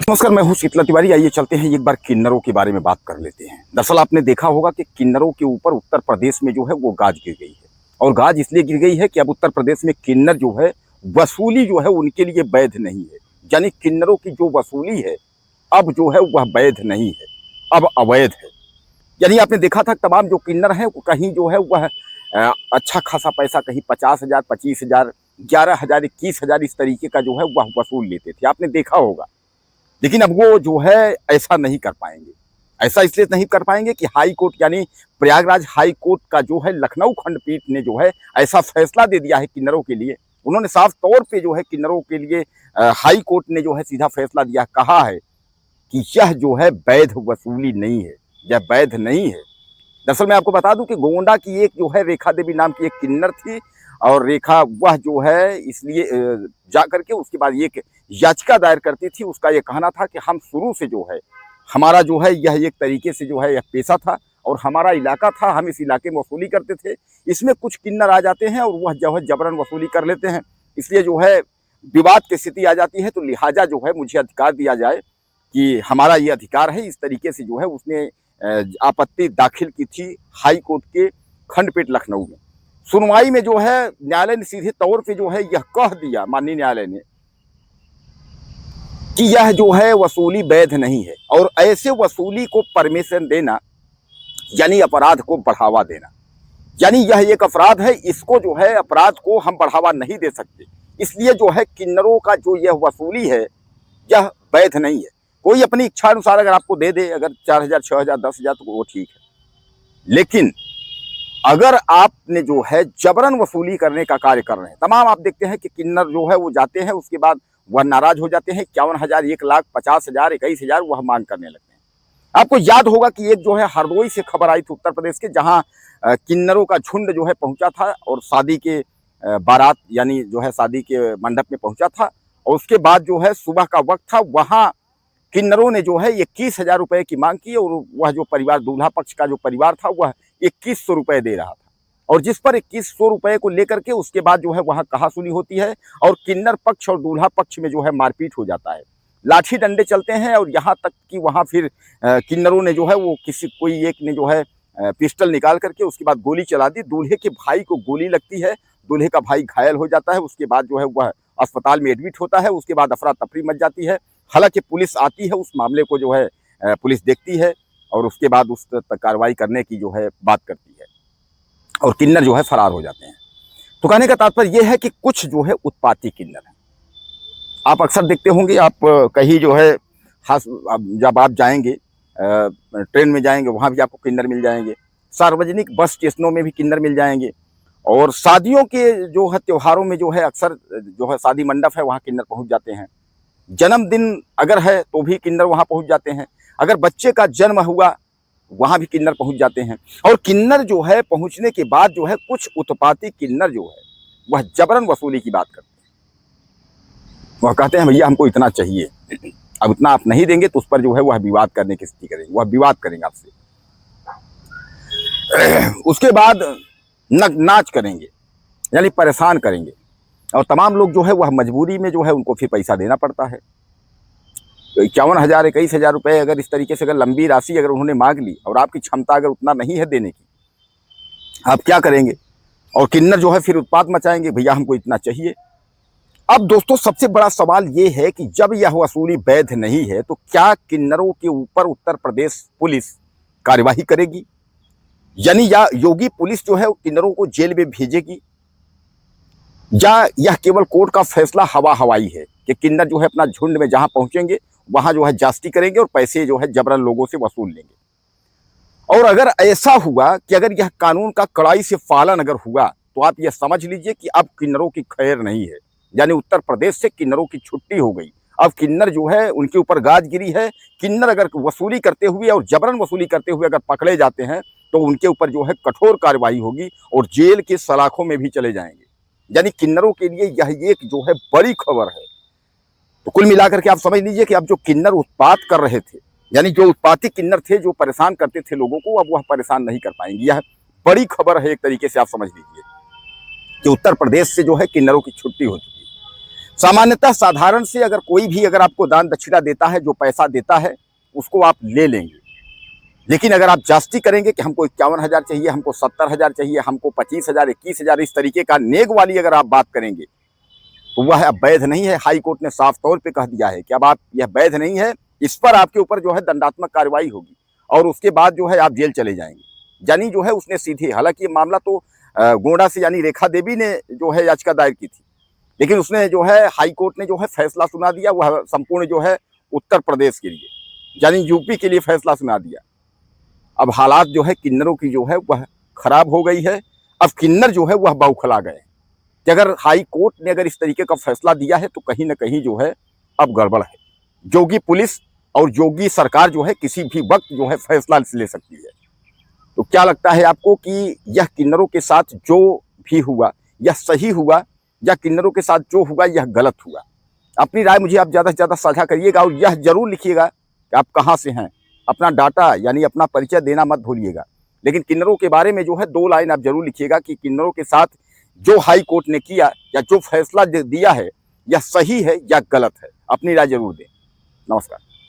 नमस्कार, मैं हूं शीतला तिवारी। आइए चलते हैं एक बार किन्नरों के बारे में बात कर लेते हैं। दरअसल आपने देखा होगा कि किन्नरों के ऊपर उत्तर प्रदेश में जो है वो गाज गिर गई है, और गाज इसलिए गिर गई है कि अब उत्तर प्रदेश में किन्नर जो है वसूली जो है उनके लिए वैध नहीं है। यानी किन्नरों की जो वसूली है अब जो है वह वैध नहीं है, अब अवैध है। यानी आपने देखा था तमाम जो किन्नर हैं वो कहीं जो है वह अच्छा खासा पैसा, कहीं 50,000, 25,000, 11,000, 21,000 इस तरीके का जो है वह वसूल लेते थे, आपने देखा होगा। लेकिन अब वो जो है ऐसा नहीं कर पाएंगे। ऐसा इसलिए नहीं कर पाएंगे कि हाई कोर्ट यानी प्रयागराज हाई कोर्ट का जो है लखनऊ खंडपीठ ने जो है ऐसा फैसला दे दिया है किन्नरों के लिए। उन्होंने साफ तौर पे जो है किन्नरों के लिए हाई कोर्ट ने जो है सीधा फैसला दिया, कहा है कि यह जो है वैध वसूली नहीं है, यह वैध नहीं है। दरअसल मैं आपको बता दूं कि गोंडा की एक जो है रेखा देवी नाम की एक किन्नर थी, और रेखा वह जो है इसलिए जा करके उसके बाद एक याचिका दायर करती थी। उसका ये कहना था कि हम शुरू से जो है हमारा जो है यह एक तरीके से जो है यह पेशा था और हमारा इलाका था, हम इस इलाके में वसूली करते थे। इसमें कुछ किन्नर आ जाते हैं और वह जो है जबरन वसूली कर लेते हैं, इसलिए जो है विवाद की स्थिति आ जाती है। तो लिहाजा जो है मुझे अधिकार दिया जाए कि हमारा ये अधिकार है। इस तरीके से जो है उसने आपत्ति दाखिल की थी हाई कोर्ट के खंडपीठ लखनऊ में। सुनवाई में जो है न्यायालय ने सीधे तौर पे जो है यह कह दिया, माननीय न्यायालय ने, कि यह जो है वसूली वैध नहीं है, और ऐसे वसूली को परमिशन देना यानी अपराध को बढ़ावा देना। यानी यह एक अपराध है, इसको जो है अपराध को हम बढ़ावा नहीं दे सकते। इसलिए जो है किन्नरों का जो यह वसूली है यह वैध नहीं है। कोई अपनी इच्छा अनुसार अगर आपको दे दे, अगर 4,000, 6,000, 10,000 तो वो ठीक है। लेकिन अगर आपने जो है जबरन वसूली करने का कार्य कर रहे हैं, तमाम आप देखते हैं कि किन्नर जो है वो जाते हैं, उसके बाद वह नाराज हो जाते हैं, 51,000, 1,50,000, 21,000 वह मांग करने लगते हैं। आपको याद होगा कि एक जो है हरदोई से खबर आई थी उत्तर प्रदेश के, जहां किन्नरों का झुंड जो है पहुंचा था और शादी के बारात यानी जो है शादी के मंडप में पहुंचा था, और उसके बाद जो है सुबह का वक्त था, वहां किन्नरों ने जो है 21,000 रुपए की मांग की, और वह जो परिवार, दूल्हा पक्ष का जो परिवार था, वह 2,100 रुपए दे रहा था। और जिस पर 2,100 रुपए को लेकर के उसके बाद जो है वहां कहासुनी होती है, और किन्नर पक्ष और दूल्हा पक्ष में जो है मारपीट हो जाता है, लाठी डंडे चलते हैं, और यहाँ तक कि वहां फिर किन्नरों ने जो है वो कोई एक ने जो है पिस्टल निकाल करके उसके बाद गोली चला दी। दूल्हे के भाई को गोली लगती है, दूल्हे का भाई घायल हो जाता है, उसके बाद जो है वह अस्पताल में एडमिट होता है। उसके बाद अफरा तफरी मच जाती है। हालांकि पुलिस आती है, उस मामले को जो है पुलिस देखती है और उसके बाद उस कार्रवाई करने की जो है बात करती है, और किन्नर जो है फरार हो जाते हैं। तो कहने का तात्पर्य यह है कि कुछ जो है उत्पाती किन्नर हैं। आप अक्सर देखते होंगे, आप कहीं जो है खास जब आप जाएंगे ट्रेन में जाएंगे, वहाँ भी आपको किन्नर मिल जाएंगे। सार्वजनिक बस स्टेशनों में भी किन्नर मिल जाएंगे, और शादियों के जो है त्योहारों में जो है अक्सर जो है शादी मंडप है वहाँ किन्नर पहुँच जाते हैं। जन्मदिन अगर है तो भी किन्नर वहाँ पहुँच जाते हैं। अगर बच्चे का जन्म हुआ वहाँ भी किन्नर पहुँच जाते हैं। और किन्नर जो है पहुँचने के बाद जो है कुछ उत्पाती किन्नर जो है वह जबरन वसूली की बात करते हैं। वह कहते हैं भैया हमको इतना चाहिए, अब इतना आप नहीं देंगे तो उस पर जो है वह विवाद करने की स्थिति करेंगे, वह विवाद करेंगे आपसे। उसके बाद नाच करेंगे, यानी परेशान करेंगे, और तमाम लोग जो है वह मजबूरी में जो है उनको फिर पैसा देना पड़ता है। तो 51,000, 21,000 रुपए अगर इस तरीके से अगर लंबी राशि अगर उन्होंने मांग ली और आपकी क्षमता अगर उतना नहीं है देने की, आप क्या करेंगे? और किन्नर जो है फिर उत्पात मचाएंगे, भैया हमको इतना चाहिए। अब दोस्तों सबसे बड़ा सवाल ये है कि जब यह वसूली वैध नहीं है तो क्या किन्नरों के ऊपर उत्तर प्रदेश पुलिस कार्यवाही करेगी? यानी या योगी पुलिस जो है किन्नरों को जेल में भेजेगी, या यह केवल कोर्ट का फैसला हवा हवाई है कि किन्नर जो है अपना झुंड में जहां पहुंचेंगे वहां जो है जास्ती करेंगे और पैसे जो है जबरन लोगों से वसूल लेंगे? और अगर ऐसा हुआ कि अगर यह कानून का कड़ाई से पालन अगर हुआ तो आप यह समझ लीजिए कि अब किन्नरों की खैर नहीं है। यानी उत्तर प्रदेश से किन्नरों की छुट्टी हो गई। अब किन्नर जो है उनके ऊपर गाज गिरी है। किन्नर अगर वसूली करते हुए और जबरन वसूली करते हुए अगर पकड़े जाते हैं तो उनके ऊपर जो है कठोर कार्रवाई होगी और जेल के सलाखों में भी चले जाएंगे। यानी किन्नरों के लिए यह एक जो है बड़ी खबर है। तो कुल मिलाकर के आप समझ लीजिए कि अब जो किन्नर उत्पात कर रहे थे, यानी जो उत्पाती किन्नर थे जो परेशान करते थे लोगों को, अब वह परेशान नहीं कर पाएंगे। यह बड़ी खबर है, एक तरीके से आप समझ लीजिए कि उत्तर प्रदेश से जो है किन्नरों की छुट्टी हो चुकी है। सामान्यतः साधारण से अगर कोई भी अगर आपको दान दक्षिणा देता है, जो पैसा देता है, उसको आप ले लेंगे। लेकिन अगर आप जास्ती करेंगे कि हमको 51,000 चाहिए, हमको 70,000 चाहिए, हमको 25,000, 21,000, इस तरीके का नेक वाली अगर आप बात करेंगे तो वह अब वैध नहीं है। हाई कोर्ट ने साफ तौर पे कह दिया है कि अब आप यह वैध नहीं है, इस पर आपके ऊपर जो है दंडात्मक कार्रवाई होगी और उसके बाद जो है आप जेल चले जाएंगे। यानी जो है उसने सीधे, हालांकि ये मामला तो गोंडा से यानी रेखा देवी ने जो है याचिका दायर की थी, लेकिन उसने जो है हाई कोर्ट ने जो है फैसला सुना दिया, वह संपूर्ण जो है उत्तर प्रदेश के लिए यानी यूपी के लिए फैसला सुना दिया। अब हालात जो है किन्नरों की जो है वह खराब हो गई है। अब किन्नर जो है वह बौखला गए कि अगर हाई कोर्ट ने अगर इस तरीके का फैसला दिया है तो कहीं ना कहीं जो है अब गड़बड़ है। योगी पुलिस और योगी सरकार जो है किसी भी वक्त जो है फैसला ले सकती है। तो क्या लगता है आपको कि यह किन्नरों के साथ जो भी हुआ यह सही हुआ या किन्नरों के साथ जो हुआ यह गलत हुआ? अपनी राय मुझे आप ज़्यादा से ज़्यादा साझा करिएगा और यह जरूर लिखिएगा कि आप कहाँ से हैं। अपना डाटा यानी अपना परिचय देना मत भूलिएगा। लेकिन किन्नरों के बारे में जो है 2 लाइन आप जरूर लिखिएगा कि किन्नरों के साथ जो हाई कोर्ट ने किया या जो फैसला दिया है यह सही है या गलत है। अपनी राय जरूर दें। नमस्कार।